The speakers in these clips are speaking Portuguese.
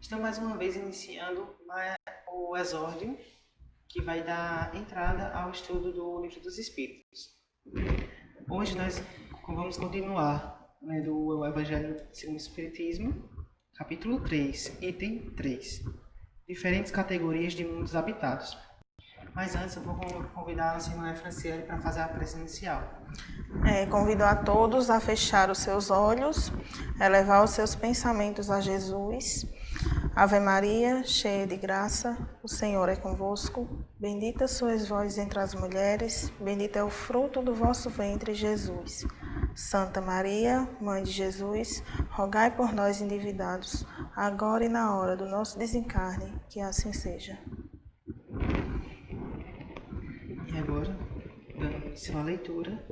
Estamos mais uma vez iniciando o exórdio que vai dar entrada ao estudo do Livro dos Espíritos. Hoje nós vamos continuar lendo o Evangelho segundo o Espiritismo, capítulo 3, item 3. Diferentes categorias de mundos habitados. Mas antes eu vou convidar a senhora Franciele para fazer a prece inicial. Convido a todos a fechar os seus olhos, elevar os seus pensamentos a Jesus. Ave Maria, cheia de graça, o Senhor é convosco. Bendita sois vós entre as mulheres, bendito é o fruto do vosso ventre, Jesus. Santa Maria, Mãe de Jesus, rogai por nós endividados, agora e na hora do nosso desencarne, que assim seja. E agora, dando início à leitura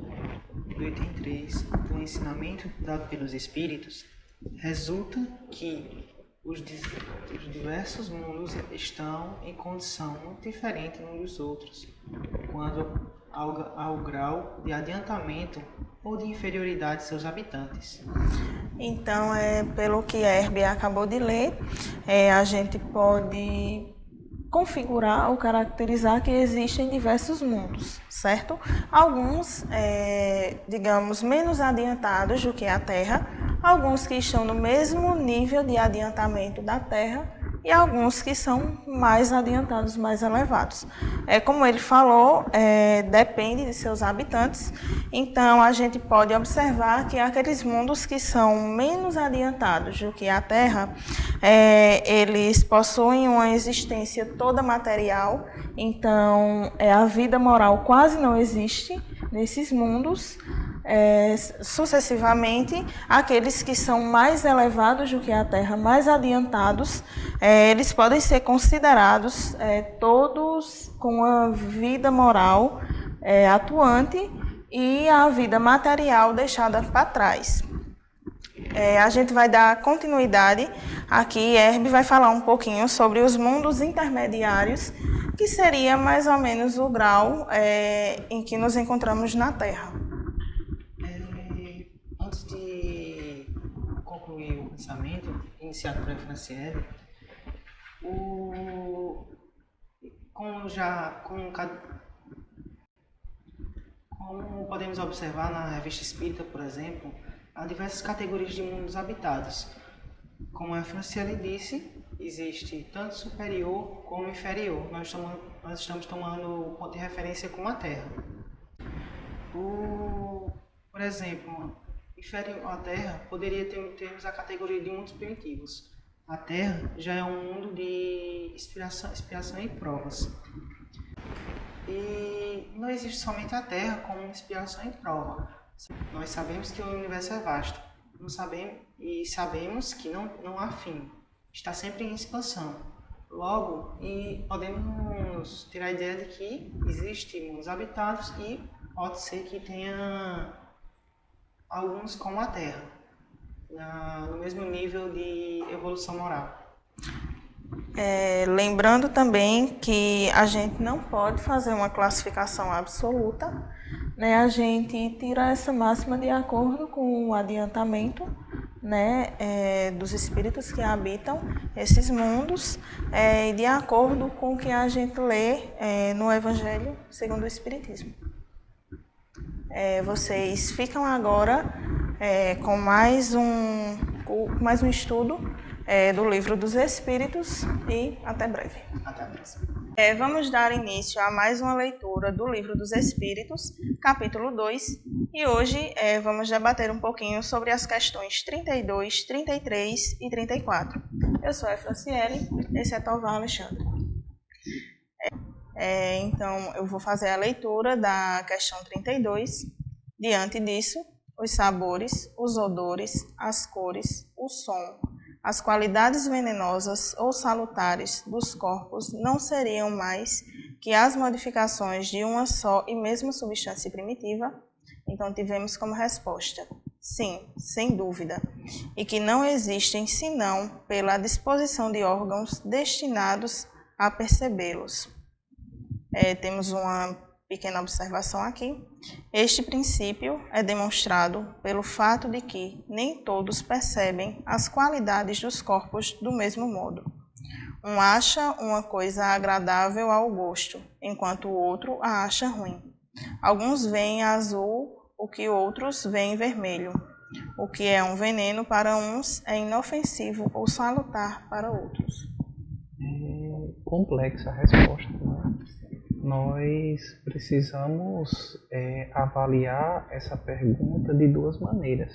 do item 3 do ensinamento dado pelos Espíritos, resulta que os diversos mundos estão em condição muito diferente uns dos outros, quanto ao grau de adiantamento ou de inferioridade de seus habitantes. Então, pelo que a Herbie acabou de ler, a gente pode configurar ou caracterizar que existem diversos mundos, certo? Alguns, digamos, menos adiantados do que a Terra, alguns que estão no mesmo nível de adiantamento da Terra e alguns que são mais adiantados, mais elevados. Como ele falou, depende de seus habitantes, então a gente pode observar que aqueles mundos que são menos adiantados do que a Terra, eles possuem uma existência toda material, então a vida moral quase não existe nesses mundos. Sucessivamente, aqueles que são mais elevados do que a Terra, mais adiantados, eles podem ser considerados todos com a vida moral atuante e a vida material deixada para trás. A gente vai dar continuidade aqui. Herbie vai falar um pouquinho sobre os mundos intermediários, que seria mais ou menos o grau em que nos encontramos na Terra. Antes de concluir o pensamento iniciado por Franciele, como podemos observar na Revista Espírita, por exemplo, há diversas categorias de mundos habitados. Como a Franciele disse, existe tanto superior como inferior. Nós estamos tomando o ponto de referência como a Terra. Por exemplo, inferior à Terra, poderia termos a categoria de mundos primitivos. A Terra já é um mundo de expiação e provas. E não existe somente a Terra como expiação e prova. Nós sabemos que o universo é vasto. Sabemos que não há fim. Está sempre em expansão. Logo, podemos ter a ideia de que existem mundos habitados e pode ser que tenha alguns como a Terra, no mesmo nível de evolução moral. Lembrando também que a gente não pode fazer uma classificação absoluta, né? A gente tira essa máxima de acordo com o adiantamento, né, dos espíritos que habitam esses mundos, e de acordo com o que a gente lê no Evangelho segundo o Espiritismo. Vocês ficam agora com mais um estudo do Livro dos Espíritos e até breve. Até a próxima. Vamos dar início a mais uma leitura do Livro dos Espíritos, capítulo 2, e hoje vamos debater um pouquinho sobre as questões 32, 33 e 34. Eu sou a Franciele, esse é Tovar Alexandre. Então, eu vou fazer a leitura da questão 32. Diante disso, os sabores, os odores, as cores, o som, as qualidades venenosas ou salutares dos corpos não seriam mais que as modificações de uma só e mesma substância primitiva? Então, tivemos como resposta, sim, sem dúvida, e que não existem senão pela disposição de órgãos destinados a percebê-los. Temos uma pequena observação aqui. Este princípio é demonstrado pelo fato de que nem todos percebem as qualidades dos corpos do mesmo modo. Um acha uma coisa agradável ao gosto, enquanto o outro a acha ruim. Alguns veem azul o que outros veem vermelho. O que é um veneno para uns é inofensivo ou salutar para outros. É complexa a resposta, né? Nós precisamos avaliar essa pergunta de duas maneiras.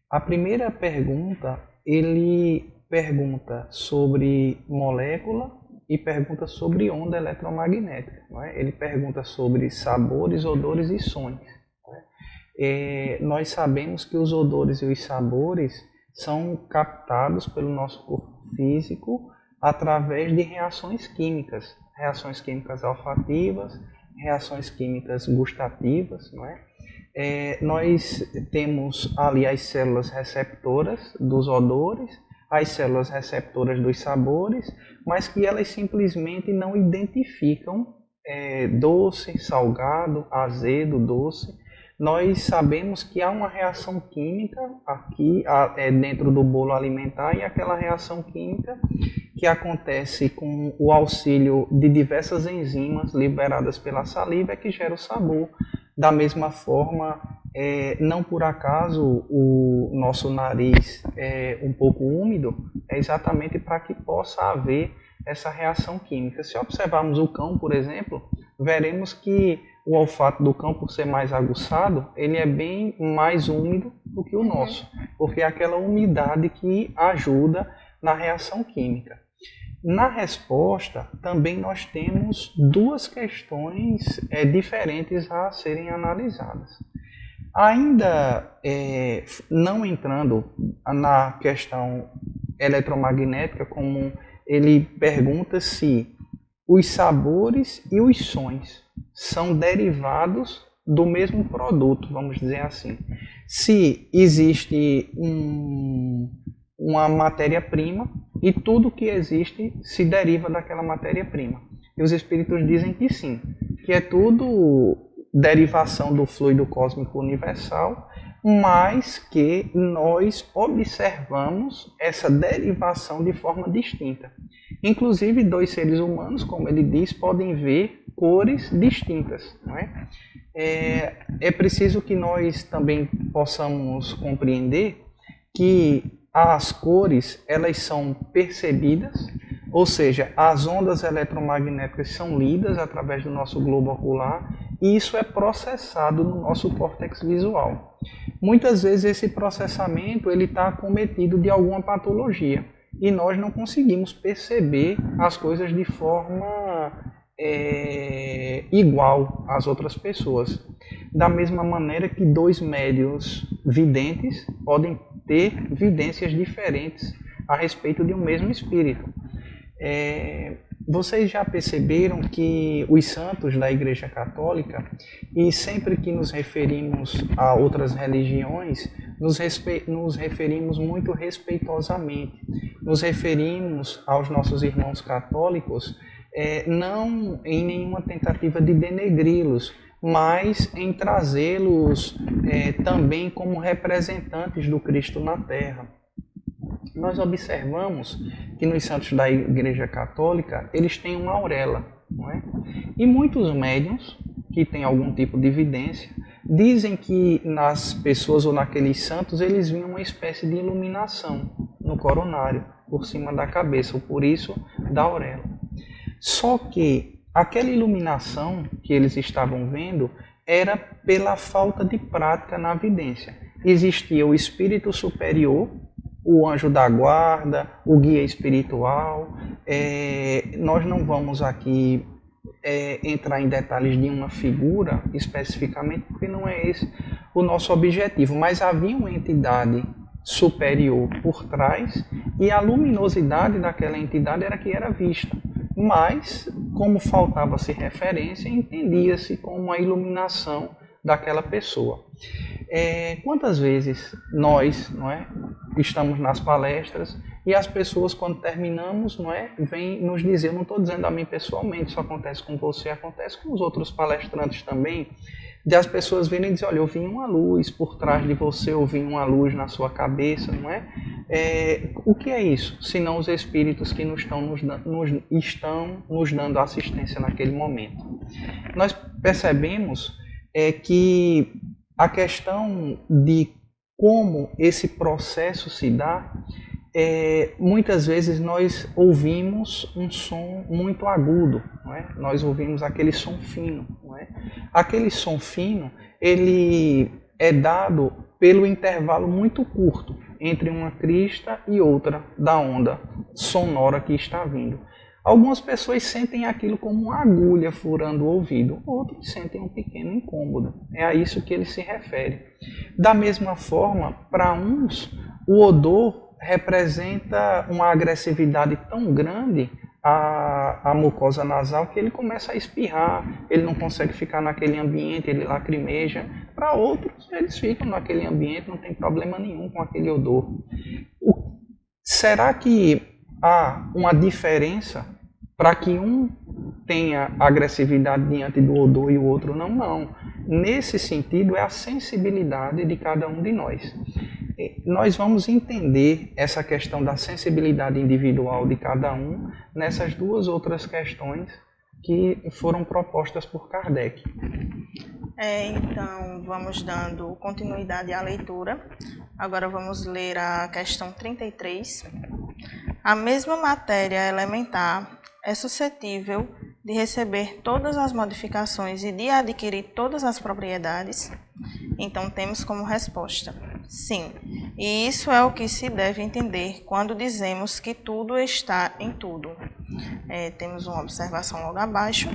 A primeira pergunta, ele pergunta sobre molécula e pergunta sobre onda eletromagnética. Não é? Ele pergunta sobre sabores, odores e sons. Nós sabemos que os odores e os sabores são captados pelo nosso corpo físico através de reações químicas olfativas, reações químicas gustativas, não é? Nós temos ali as células receptoras dos odores, as células receptoras dos sabores, mas que elas simplesmente não identificam doce, salgado, azedo, doce. Nós sabemos que há uma reação química aqui dentro do bolo alimentar, e aquela reação química que acontece com o auxílio de diversas enzimas liberadas pela saliva é que gera o sabor. Da mesma forma, não por acaso o nosso nariz é um pouco úmido, é exatamente para que possa haver essa reação química. Se observarmos o cão, por exemplo, veremos que o olfato do cão, por ser mais aguçado, ele é bem mais úmido do que o nosso, porque é aquela umidade que ajuda na reação química. Na resposta, também nós temos duas questões diferentes a serem analisadas. Ainda não entrando na questão eletromagnética, como ele pergunta se os sabores e os sons são derivados do mesmo produto, vamos dizer assim. Se existe uma matéria-prima e tudo que existe se deriva daquela matéria-prima. E os espíritos dizem que sim, que é tudo derivação do fluido cósmico universal, mas que nós observamos essa derivação de forma distinta. Inclusive, dois seres humanos, como ele diz, podem ver cores distintas. Não é? É preciso que nós também possamos compreender que as cores, elas são percebidas, ou seja, as ondas eletromagnéticas são lidas através do nosso globo ocular e isso é processado no nosso córtex visual. Muitas vezes esse processamento está acometido de alguma patologia e nós não conseguimos perceber as coisas de forma igual às outras pessoas. Da mesma maneira que dois médiuns videntes podem ter vidências diferentes a respeito de um mesmo espírito. Vocês já perceberam que os santos da Igreja Católica, e sempre que nos referimos a outras religiões, nos referimos muito respeitosamente. Nos referimos aos nossos irmãos católicos não em nenhuma tentativa de denegri-los, mas em trazê-los também como representantes do Cristo na Terra. Nós observamos que nos santos da Igreja Católica, eles têm uma auréola, não é? E muitos médiuns, que têm algum tipo de evidência, dizem que nas pessoas ou naqueles santos, eles viam uma espécie de iluminação no coronário, por cima da cabeça, ou por isso da auréola. Só que aquela iluminação que eles estavam vendo era pela falta de prática na vidência. Existia o espírito superior, o anjo da guarda, o guia espiritual. Nós não vamos aqui entrar em detalhes de uma figura especificamente, porque não é esse o nosso objetivo, mas havia uma entidade superior por trás e a luminosidade daquela entidade era que era vista. Mas, como faltava-se referência, entendia-se como uma iluminação daquela pessoa. Quantas vezes nós, não é, estamos nas palestras e as pessoas, quando terminamos, não é, vêm nos dizer, eu não estou dizendo a mim pessoalmente, isso acontece com você, acontece com os outros palestrantes também, de as pessoas virem e dizer, olha, eu vi uma luz por trás de você, eu vi uma luz na sua cabeça, não é? O que é isso? Senão os espíritos que estão nos dando assistência naquele momento. Nós percebemos que a questão de como esse processo se dá, muitas vezes nós ouvimos um som muito agudo, não é? Nós ouvimos aquele som fino, não é? Aquele som fino, ele é dado pelo intervalo muito curto entre uma crista e outra da onda sonora que está vindo. Algumas pessoas sentem aquilo como uma agulha furando o ouvido, outros sentem um pequeno incômodo. É a isso que ele se refere. Da mesma forma, para uns, o odor representa uma agressividade tão grande à mucosa nasal que ele começa a espirrar, ele não consegue ficar naquele ambiente, ele lacrimeja. Para outros, eles ficam naquele ambiente, não tem problema nenhum com aquele odor. Será que há uma diferença para que um tenha agressividade diante do odor e o outro não? Não. Nesse sentido, é a sensibilidade de cada um de nós. Nós vamos entender essa questão da sensibilidade individual de cada um nessas duas outras questões que foram propostas por Kardec. Então, vamos dando continuidade à leitura. Agora vamos ler a questão 33. A mesma matéria elementar é suscetível de receber todas as modificações e de adquirir todas as propriedades? Então, temos como resposta: sim. E isso é o que se deve entender quando dizemos que tudo está em tudo. Temos uma observação logo abaixo.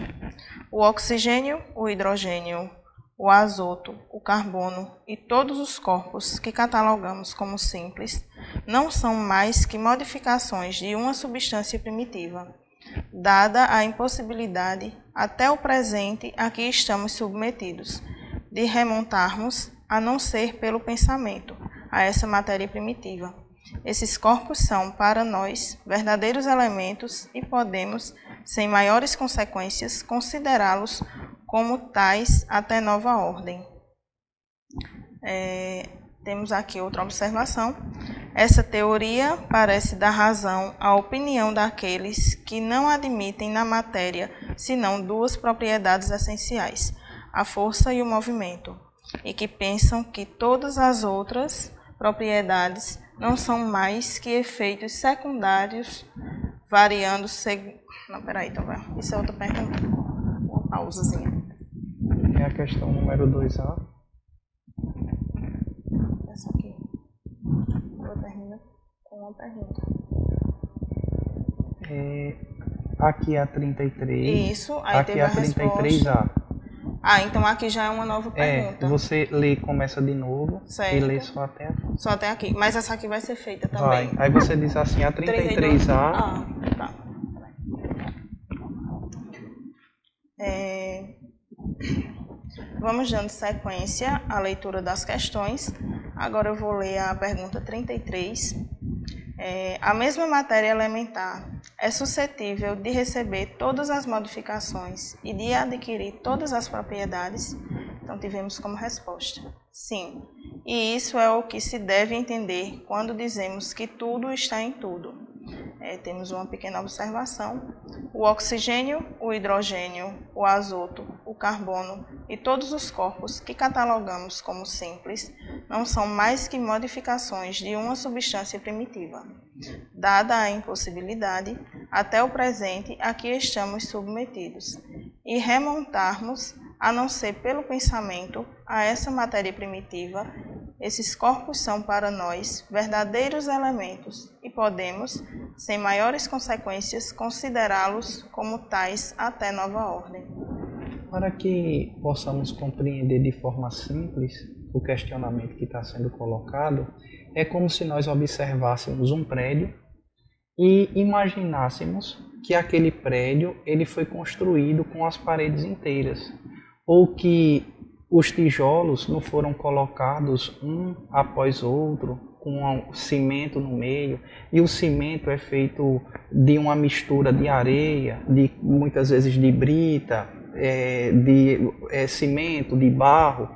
O oxigênio, o hidrogênio, o azoto, o carbono e todos os corpos que catalogamos como simples não são mais que modificações de uma substância primitiva, dada a impossibilidade, até o presente a que estamos submetidos, de remontarmos, a não ser pelo pensamento, a essa matéria primitiva. Esses corpos são, para nós, verdadeiros elementos e podemos, sem maiores consequências, considerá-los como tais até nova ordem. Temos aqui outra observação. Essa teoria parece dar razão à opinião daqueles que não admitem na matéria senão duas propriedades essenciais, a força e o movimento, e que pensam que todas as outras propriedades não são mais que efeitos secundários variando segundo... Não, peraí, então vai. Isso é outra pergunta. Uma pausazinha. É a questão número 2A. Essa aqui. Eu termino com uma pergunta. Aqui é a 33. Isso, aí aqui teve é a a resposta. 33A. Então aqui já é uma nova pergunta. Você lê, começa de novo, certo. E lê só até aqui. Só até aqui. Mas essa aqui vai ser feita também. Vai. Aí você diz assim, a 33A. Tá. Vamos dando sequência à leitura das questões. Agora eu vou ler a pergunta 33. A mesma matéria elementar é suscetível de receber todas as modificações e de adquirir todas as propriedades? Então, tivemos como resposta: sim. E isso é o que se deve entender quando dizemos que tudo está em tudo. Temos uma pequena observação. O oxigênio, o hidrogênio, o azoto, o carbono e todos os corpos que catalogamos como simples não são mais que modificações de uma substância primitiva, dada a impossibilidade, até o presente a que estamos submetidos, e remontarmos, a não ser pelo pensamento, a essa matéria primitiva. Esses corpos são para nós verdadeiros elementos e podemos, sem maiores consequências, considerá-los como tais até nova ordem. Para que possamos compreender de forma simples o questionamento que está sendo colocado, é como se nós observássemos um prédio e imaginássemos que aquele prédio ele foi construído com as paredes inteiras, ou que os tijolos não foram colocados um após outro com cimento no meio, e o cimento é feito de uma mistura de areia, muitas vezes de brita, cimento, de barro.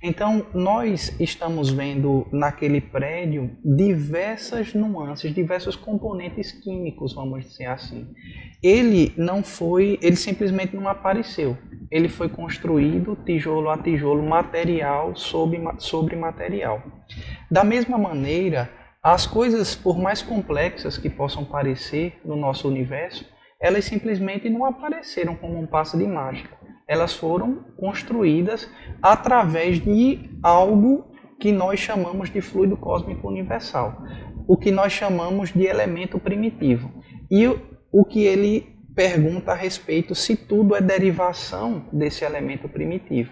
Então, nós estamos vendo naquele prédio diversas nuances, diversos componentes químicos, vamos dizer assim. Ele simplesmente não apareceu. Ele foi construído tijolo a tijolo, material sobre material. Da mesma maneira, as coisas, por mais complexas que possam parecer no nosso universo, elas simplesmente não apareceram como um passe de mágica. Elas foram construídas através de algo que nós chamamos de fluido cósmico universal, o que nós chamamos de elemento primitivo. E o que ele pergunta a respeito se tudo é derivação desse elemento primitivo.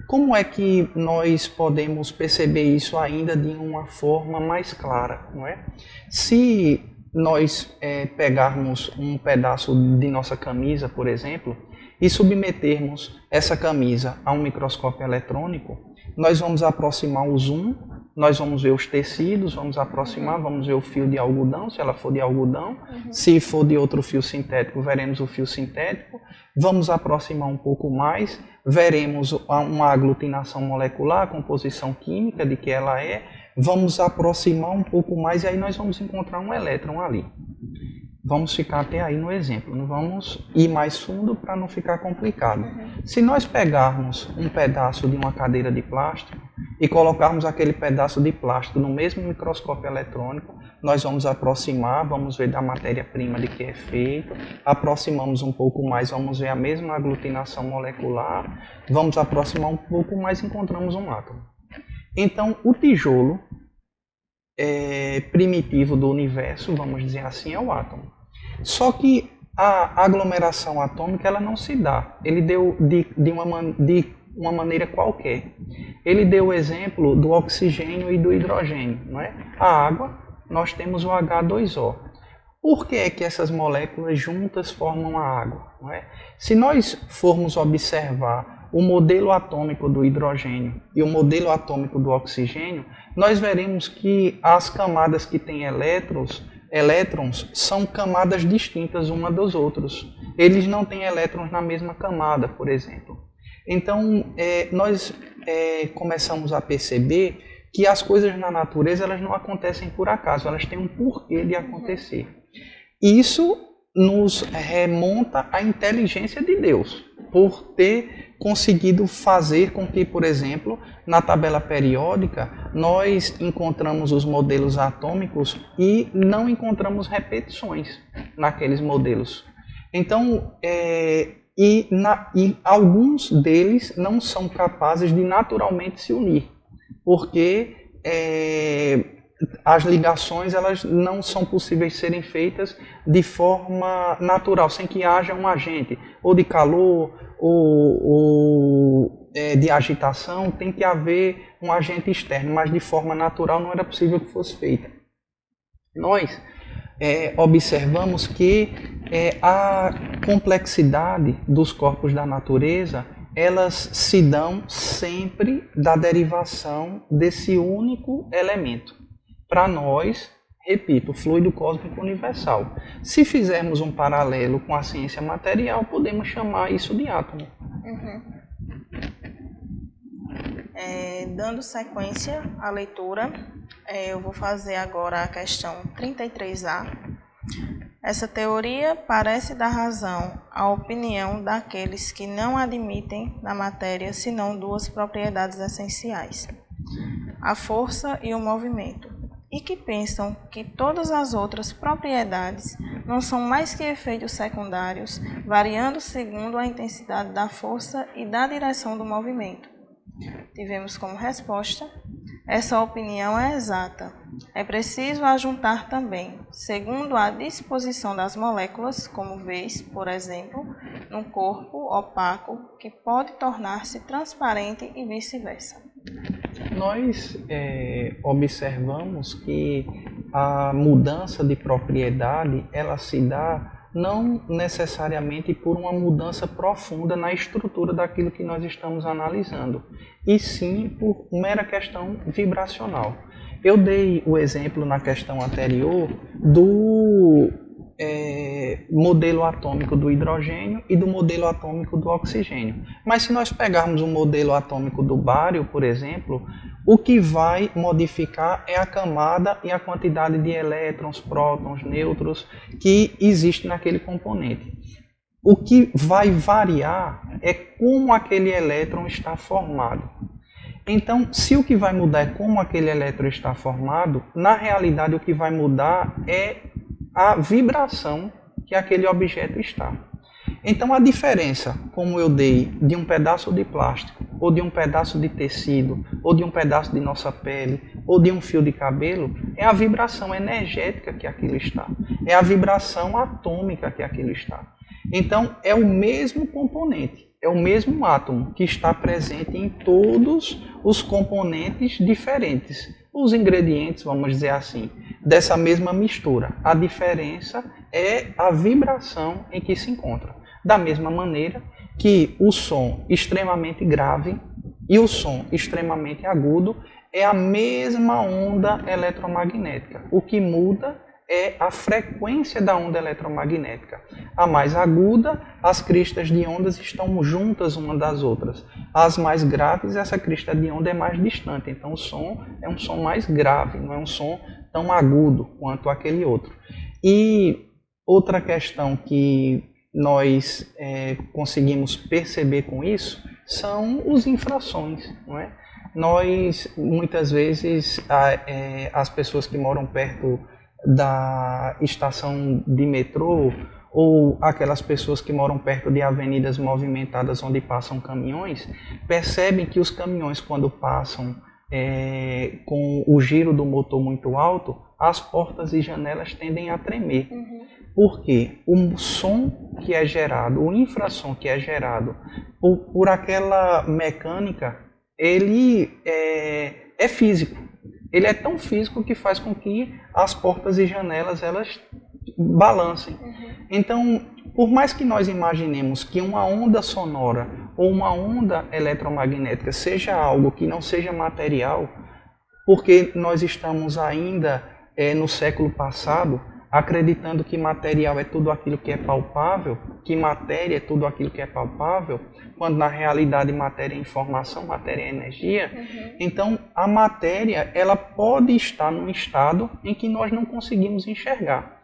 Como é que nós podemos perceber isso ainda de uma forma mais clara, não é? Se nós pegarmos um pedaço de nossa camisa, por exemplo, e submetermos essa camisa a um microscópio eletrônico, nós vamos aproximar o zoom, nós vamos ver os tecidos, vamos aproximar, vamos ver o fio de algodão, se ela for de algodão, se for de outro fio sintético, veremos o fio sintético, vamos aproximar um pouco mais, veremos uma aglutinação molecular, a composição química de que ela é, vamos aproximar um pouco mais e aí nós vamos encontrar um elétron ali. Vamos ficar até aí no exemplo, não vamos ir mais fundo para não ficar complicado. Se nós pegarmos um pedaço de uma cadeira de plástico e colocarmos aquele pedaço de plástico no mesmo microscópio eletrônico, nós vamos aproximar, vamos ver da matéria-prima de que é feito, aproximamos um pouco mais, vamos ver a mesma aglutinação molecular, vamos aproximar um pouco mais e encontramos um átomo. Então, o tijolo primitivo do universo, vamos dizer assim, é o átomo. Só que a aglomeração atômica ela não se dá. Ele deu de uma maneira qualquer. Ele deu o exemplo do oxigênio e do hidrogênio. Não é? A água, nós temos o H2O. Por que é que essas moléculas juntas formam a água? Não é? Se nós formos observar o modelo atômico do hidrogênio e o modelo atômico do oxigênio, nós veremos que as camadas que têm elétrons são camadas distintas uma dos outros. Eles não têm elétrons na mesma camada, por exemplo. Então, nós começamos a perceber que as coisas na natureza elas não acontecem por acaso, elas têm um porquê de acontecer. Isso nos remonta à inteligência de Deus, por ter conseguido fazer com que, por exemplo, na tabela periódica, nós encontramos os modelos atômicos e não encontramos repetições naqueles modelos. Então, e alguns deles não são capazes de naturalmente se unir, porque as ligações elas não são possíveis serem feitas de forma natural, sem que haja um agente, ou de calor, ou de agitação, tem que haver um agente externo, mas de forma natural não era possível que fosse feita. Nós observamos que a complexidade dos corpos da natureza elas se dão sempre da derivação desse único elemento. Para nós, repito, fluido cósmico universal. Se fizermos um paralelo com a ciência material, podemos chamar isso de átomo. Dando sequência à leitura, eu vou fazer agora a questão 33A. Essa teoria parece dar razão à opinião daqueles que não admitem na matéria senão duas propriedades essenciais, a força e o movimento, e que pensam que todas as outras propriedades não são mais que efeitos secundários, variando segundo a intensidade da força e da direção do movimento. Tivemos como resposta: essa opinião é exata. É preciso ajuntar também, segundo a disposição das moléculas, como vês, por exemplo, num corpo opaco que pode tornar-se transparente e vice-versa. Nós observamos que a mudança de propriedade ela se dá não necessariamente por uma mudança profunda na estrutura daquilo que nós estamos analisando, e sim por mera questão vibracional. Eu dei o exemplo na questão anterior do modelo atômico do hidrogênio e do modelo atômico do oxigênio. Mas se nós pegarmos o modelo atômico do bário, por exemplo, o que vai modificar é a camada e a quantidade de elétrons, prótons, nêutrons que existe naquele componente. O que vai variar é como aquele elétron está formado. Então, se o que vai mudar é como aquele elétron está formado, na realidade o que vai mudar é a vibração que aquele objeto está. Então, a diferença, como eu dei, de um pedaço de plástico, ou de um pedaço de tecido, ou de um pedaço de nossa pele, ou de um fio de cabelo, é a vibração energética que aquilo está. É a vibração atômica que aquilo está. Então, é o mesmo componente, é o mesmo átomo que está presente em todos os componentes diferentes, os ingredientes, vamos dizer assim, dessa mesma mistura. A diferença é a vibração em que se encontra. Da mesma maneira que o som extremamente grave e o som extremamente agudo é a mesma onda eletromagnética. O que muda é a frequência da onda eletromagnética. A mais aguda, as cristas de ondas estão juntas uma das outras. As mais graves, essa crista de onda é mais distante. Então o som é um som mais grave, não é um som tão agudo quanto aquele outro. E outra questão que nós conseguimos perceber com isso são os infrassons, não é? Nós, muitas vezes, as pessoas que moram perto da estação de metrô ou aquelas pessoas que moram perto de avenidas movimentadas onde passam caminhões, percebem que os caminhões, quando passam com o giro do motor muito alto, as portas e janelas tendem a tremer. Porque o som que é gerado, o infrassom que é gerado por aquela mecânica, ele é físico. Ele é tão físico que faz com que as portas e janelas elas balancem. Então, por mais que nós imaginemos que uma onda sonora ou uma onda eletromagnética seja algo que não seja material, porque nós estamos ainda no século passado acreditando que material é tudo aquilo que é palpável, que matéria é tudo aquilo que é palpável, quando na realidade matéria é informação, matéria é energia. Então a matéria ela pode estar num estado em que nós não conseguimos enxergar.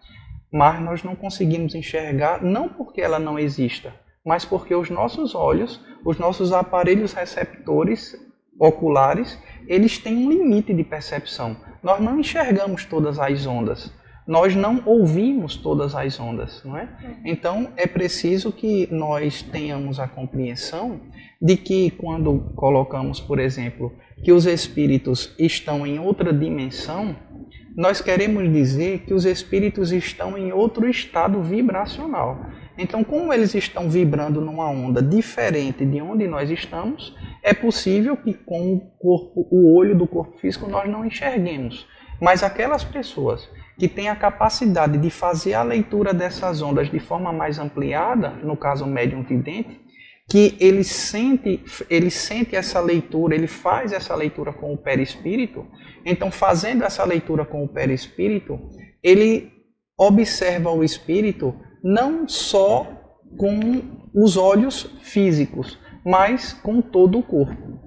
Mas nós não conseguimos enxergar não porque ela não exista, mas porque os nossos olhos, os nossos aparelhos receptores oculares, eles têm um limite de percepção. Nós não enxergamos todas as ondas. Nós não ouvimos todas as ondas, não é? Então, é preciso que nós tenhamos a compreensão de que quando colocamos, por exemplo, que os espíritos estão em outra dimensão, nós queremos dizer que os espíritos estão em outro estado vibracional. Então, como eles estão vibrando numa onda diferente de onde nós estamos, é possível que com o olho do corpo físico nós não enxerguemos. Mas aquelas pessoas que têm a capacidade de fazer a leitura dessas ondas de forma mais ampliada, no caso o médium vidente, que ele sente essa leitura, ele faz essa leitura com o perispírito, então fazendo essa leitura com o perispírito, ele observa o espírito não só com os olhos físicos, mas com todo o corpo.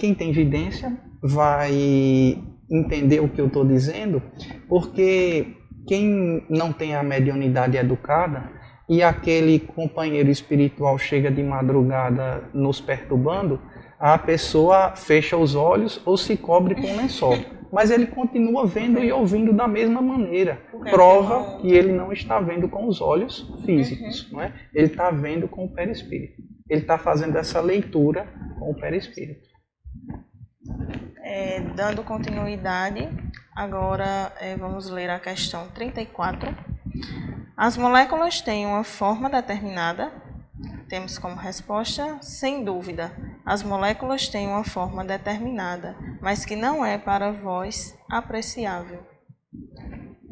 Quem tem vidência vai entender o que eu estou dizendo, porque quem não tem a mediunidade educada e aquele companheiro espiritual chega de madrugada nos perturbando, a pessoa fecha os olhos ou se cobre com lençol. Mas ele continua vendo e ouvindo da mesma maneira. Prova que ele não está vendo com os olhos físicos, não é? Ele está vendo com o perispírito. Ele está fazendo essa leitura com o perispírito. Dando continuidade, agora vamos ler a questão 34. As moléculas têm uma forma determinada? Temos como resposta, sem dúvida. As moléculas têm uma forma determinada, mas que não é para vós apreciável.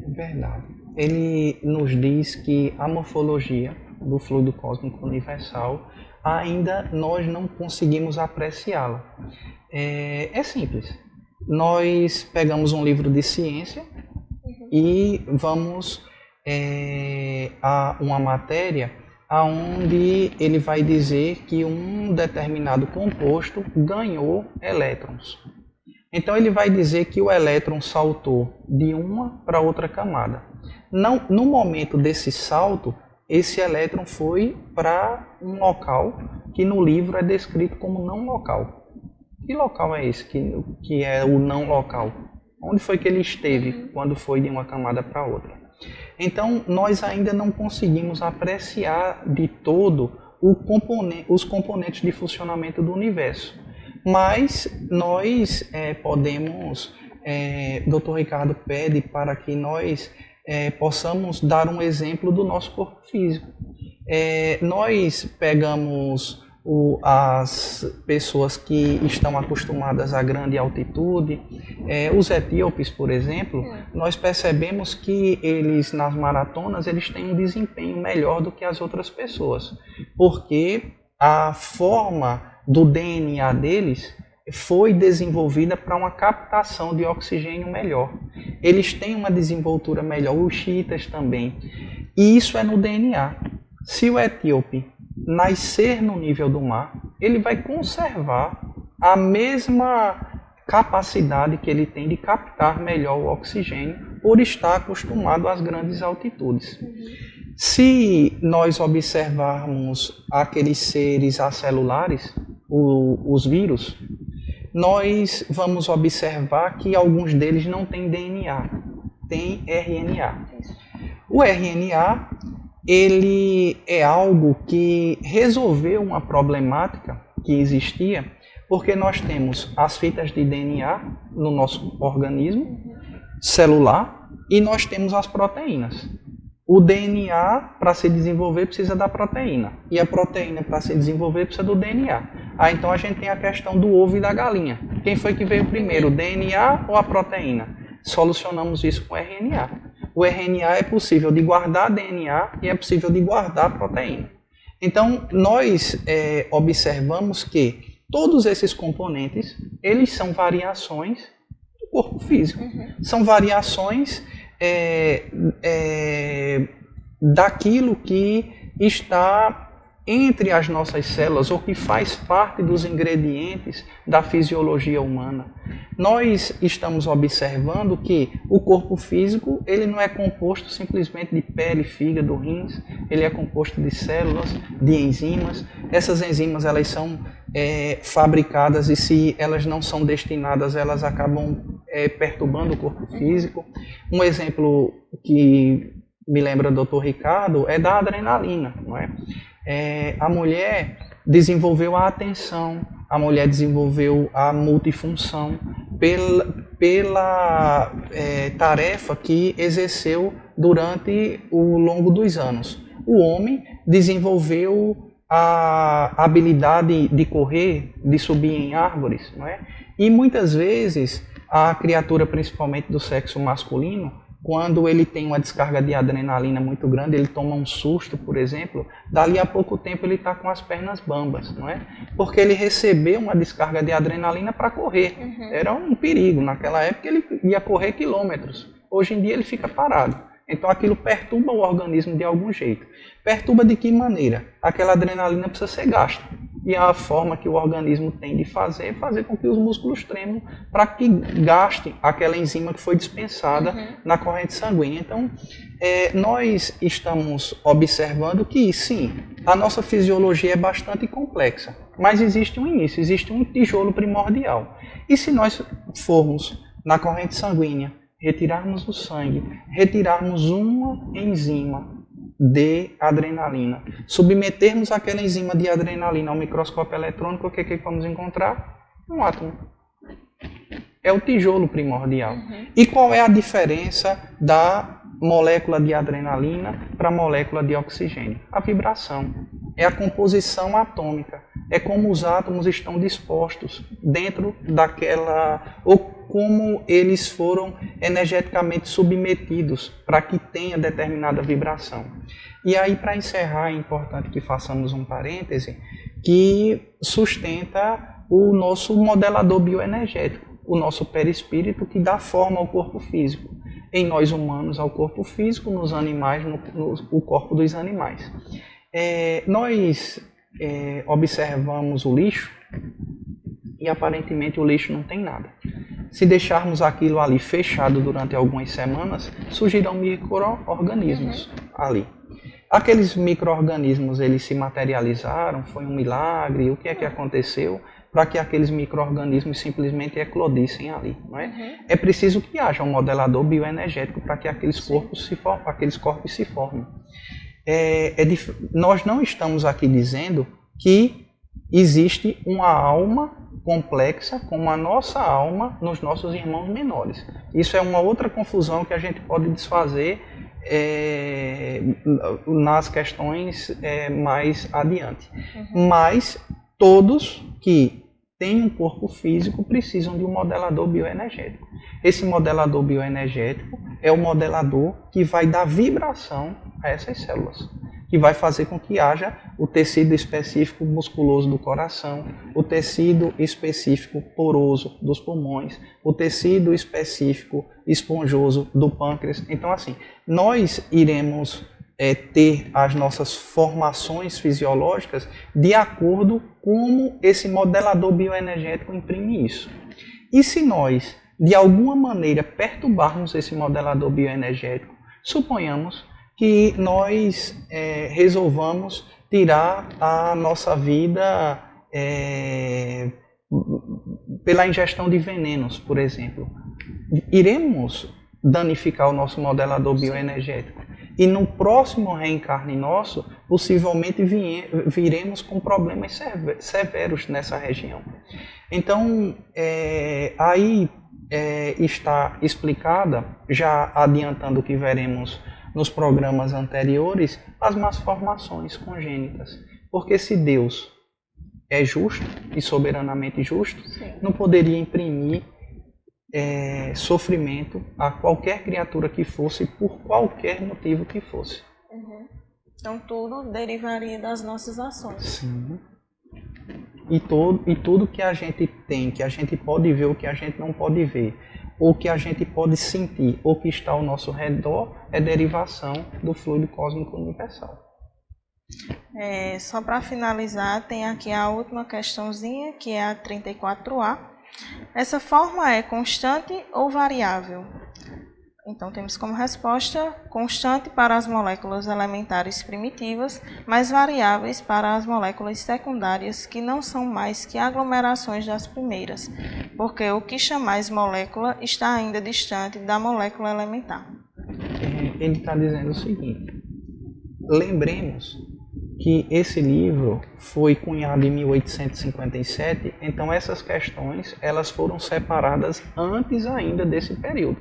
É verdade. Ele nos diz que a morfologia do fluido cósmico universal ainda nós não conseguimos apreciá-la. É simples. nós pegamos um livro de ciência e vamos a uma matéria onde ele vai dizer que um determinado composto ganhou elétrons. Então ele vai dizer que o elétron saltou de uma para outra camada. No momento desse salto, esse elétron foi para um local que no livro é descrito como não local. Que local é esse que é o não local? Onde foi que ele esteve quando foi de uma camada para outra? Então, nós ainda não conseguimos apreciar de todo os componentes de funcionamento do universo. Mas nós podemos, Dr. Ricardo pede para que nós possamos dar um exemplo do nosso corpo físico. Nós pegamos as pessoas que estão acostumadas a grande altitude, os etíopes, por exemplo, nós percebemos que eles, nas maratonas, eles têm um desempenho melhor do que as outras pessoas, porque a forma do DNA deles foi desenvolvida para uma captação de oxigênio melhor. Eles têm uma desenvoltura melhor, os xiitas também, e isso é no DNA. Se o etíope nascer no nível do mar, ele vai conservar a mesma capacidade que ele tem de captar melhor o oxigênio por estar acostumado às grandes altitudes. Se nós observarmos aqueles seres acelulares, os vírus, nós vamos observar que alguns deles não têm DNA, têm RNA. O RNA ele é algo que resolveu uma problemática que existia, porque nós temos as fitas de DNA no nosso organismo celular e nós temos as proteínas. O DNA, para se desenvolver, precisa da proteína. E a proteína, para se desenvolver, precisa do DNA. Então a gente tem a questão do ovo e da galinha. Quem foi que veio primeiro, o DNA ou a proteína? Solucionamos isso com o RNA. O RNA é possível de guardar DNA e é possível de guardar proteína. Então, nós observamos que todos esses componentes, eles são variações do corpo físico. São variações daquilo que está entre as nossas células ou que faz parte dos ingredientes da fisiologia humana. Nós estamos observando que o corpo físico ele não é composto simplesmente de pele, fígado, rins, ele é composto de células, de enzimas. Essas enzimas elas são fabricadas e se elas não são destinadas, elas acabam perturbando o corpo físico. Um exemplo que me lembra do Dr. Ricardo é da adrenalina, não é? A mulher desenvolveu a atenção, a mulher desenvolveu a multifunção pela tarefa que exerceu durante o longo dos anos. O homem desenvolveu a habilidade de correr, de subir em árvores, não é? E muitas vezes a criatura, principalmente do sexo masculino, quando ele tem uma descarga de adrenalina muito grande, ele toma um susto, por exemplo, dali a pouco tempo ele está com as pernas bambas, não é? Porque ele recebeu uma descarga de adrenalina para correr. Era um perigo. Naquela época ele ia correr quilômetros. Hoje em dia ele fica parado. Então aquilo perturba o organismo de algum jeito. Perturba de que maneira? Aquela adrenalina precisa ser gasta. E a forma que o organismo tem de fazer é fazer com que os músculos tremam para que gaste aquela enzima que foi dispensada na corrente sanguínea. Então, nós estamos observando que, sim, a nossa fisiologia é bastante complexa, mas existe um início, existe um tijolo primordial. E se nós formos na corrente sanguínea, retirarmos o sangue, retirarmos uma enzima de adrenalina, submetermos aquela enzima de adrenalina ao microscópio eletrônico, o que vamos encontrar? Um átomo. É o tijolo primordial. E qual é a diferença da molécula de adrenalina para a molécula de oxigênio? A vibração. É a composição atômica. É como os átomos estão dispostos dentro daquela... ou como eles foram energeticamente submetidos para que tenha determinada vibração. E aí, para encerrar, é importante que façamos um parêntese que sustenta o nosso modelador bioenergético. o nosso perispírito que dá forma ao corpo físico. Em nós humanos, ao corpo físico, nos animais, o corpo dos animais. Nós observamos o lixo e aparentemente o lixo não tem nada. Se deixarmos aquilo ali fechado durante algumas semanas, surgirão micro-organismos ali. Aqueles micro-organismos, eles se materializaram, foi um milagre, o que é que aconteceu para que aqueles micro-organismos simplesmente eclodissem ali, não é? É preciso que haja um modelador bioenergético para que aqueles corpos se formem. Nós não estamos aqui dizendo que existe uma alma complexa como a nossa alma nos nossos irmãos menores. Isso é uma outra confusão que a gente pode desfazer nas questões mais adiante. Mas todos que têm um corpo físico precisam de um modelador bioenergético. Esse modelador bioenergético é o modelador que vai dar vibração a essas células, que vai fazer com que haja o tecido específico musculoso do coração, o tecido específico poroso dos pulmões, o tecido específico esponjoso do pâncreas. Então, assim, nós iremos ter as nossas formações fisiológicas de acordo com como esse modelador bioenergético imprime isso. E se nós, de alguma maneira, perturbarmos esse modelador bioenergético, suponhamos que nós resolvamos tirar a nossa vida pela ingestão de venenos, por exemplo. Iremos danificar o nosso modelador bioenergético. E no próximo reencarne nosso, possivelmente viremos com problemas severos nessa região. Então, aí está explicada, já adiantando o que veremos nos programas anteriores, as malformações congênitas. Porque se Deus é justo e soberanamente justo, sim, não poderia imprimir sofrimento a qualquer criatura que fosse, por qualquer motivo que fosse. Uhum. Então tudo derivaria das nossas ações. Sim. E tudo que a gente tem, que a gente pode ver, ou que a gente não pode ver, ou que a gente pode sentir, ou que está ao nosso redor, é derivação do fluido cósmico universal. Só para finalizar, tem aqui a última questãozinha, que é a 34A. Essa forma é constante ou variável? Então, temos como resposta constante para as moléculas elementares primitivas, mas variáveis para as moléculas secundárias, que não são mais que aglomerações das primeiras, porque o que chamais molécula está ainda distante da molécula elementar. Ele está dizendo o seguinte: lembremos que esse livro foi cunhado em 1857, então essas questões elas foram separadas antes ainda desse período.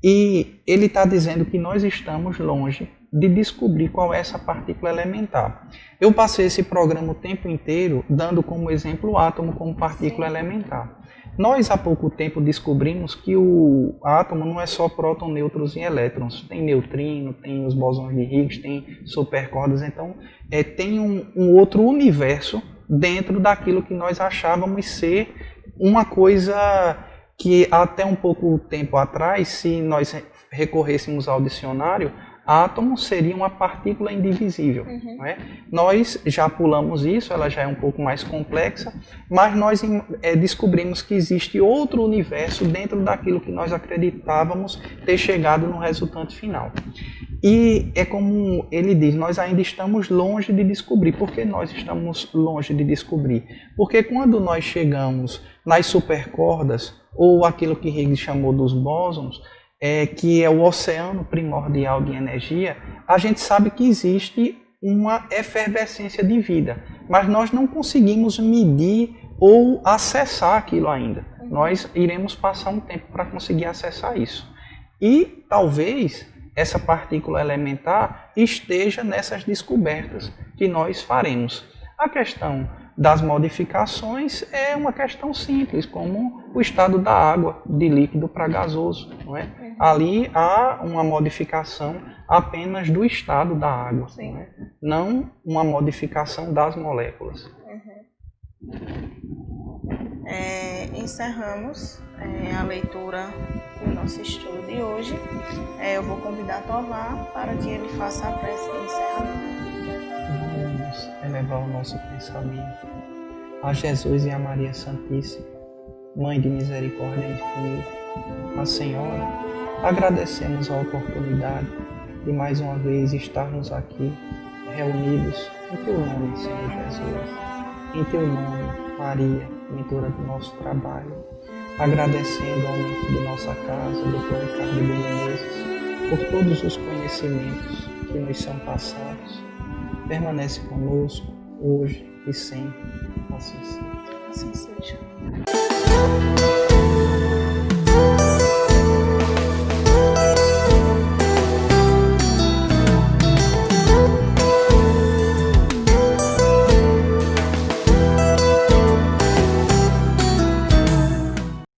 E ele está dizendo que nós estamos longe de descobrir qual é essa partícula elementar. Eu passei esse programa o tempo inteiro dando como exemplo o átomo como partícula elementar. Nós, há pouco tempo, descobrimos que o átomo não é só prótons, nêutrons e elétrons. Tem neutrino, tem os bosões de Higgs, tem supercordas. Então, tem um outro universo dentro daquilo que nós achávamos ser uma coisa que até um pouco tempo atrás, se nós recorrêssemos ao dicionário, átomo seria uma partícula indivisível. Uhum. Não é? Nós já pulamos isso, ela já é um pouco mais complexa, mas nós descobrimos que existe outro universo dentro daquilo que nós acreditávamos ter chegado no resultante final. E é como ele diz, nós ainda estamos longe de descobrir. Por que nós estamos longe de descobrir? Porque quando nós chegamos nas supercordas, ou aquilo que Higgs chamou dos bósons, que é o oceano primordial de energia, a gente sabe que existe uma efervescência de vida, mas nós não conseguimos medir ou acessar aquilo ainda. Nós iremos passar um tempo para conseguir acessar isso. E talvez essa partícula elementar esteja nessas descobertas que nós faremos. A questão das modificações é uma questão simples, como o estado da água, de líquido para gasoso. Não é? Ali há uma modificação apenas do estado da água, não uma modificação das moléculas. Encerramos a leitura do nosso estudo de hoje. Eu vou convidar Tovar para que ele faça a prece de encerramento. Vamos elevar o nosso pensamento a Jesus e a Maria Santíssima, Mãe de misericórdia infinita. A Senhora, agradecemos a oportunidade de mais uma vez estarmos aqui reunidos em Teu nome, Senhor Jesus. Em Teu nome, Maria, mentora do nosso trabalho, agradecendo ao amigo de nossa casa, Dr. Ricardo de Menezes, por todos os conhecimentos que nos são passados. Permanece conosco, hoje e sempre. Assim seja. Assim seja.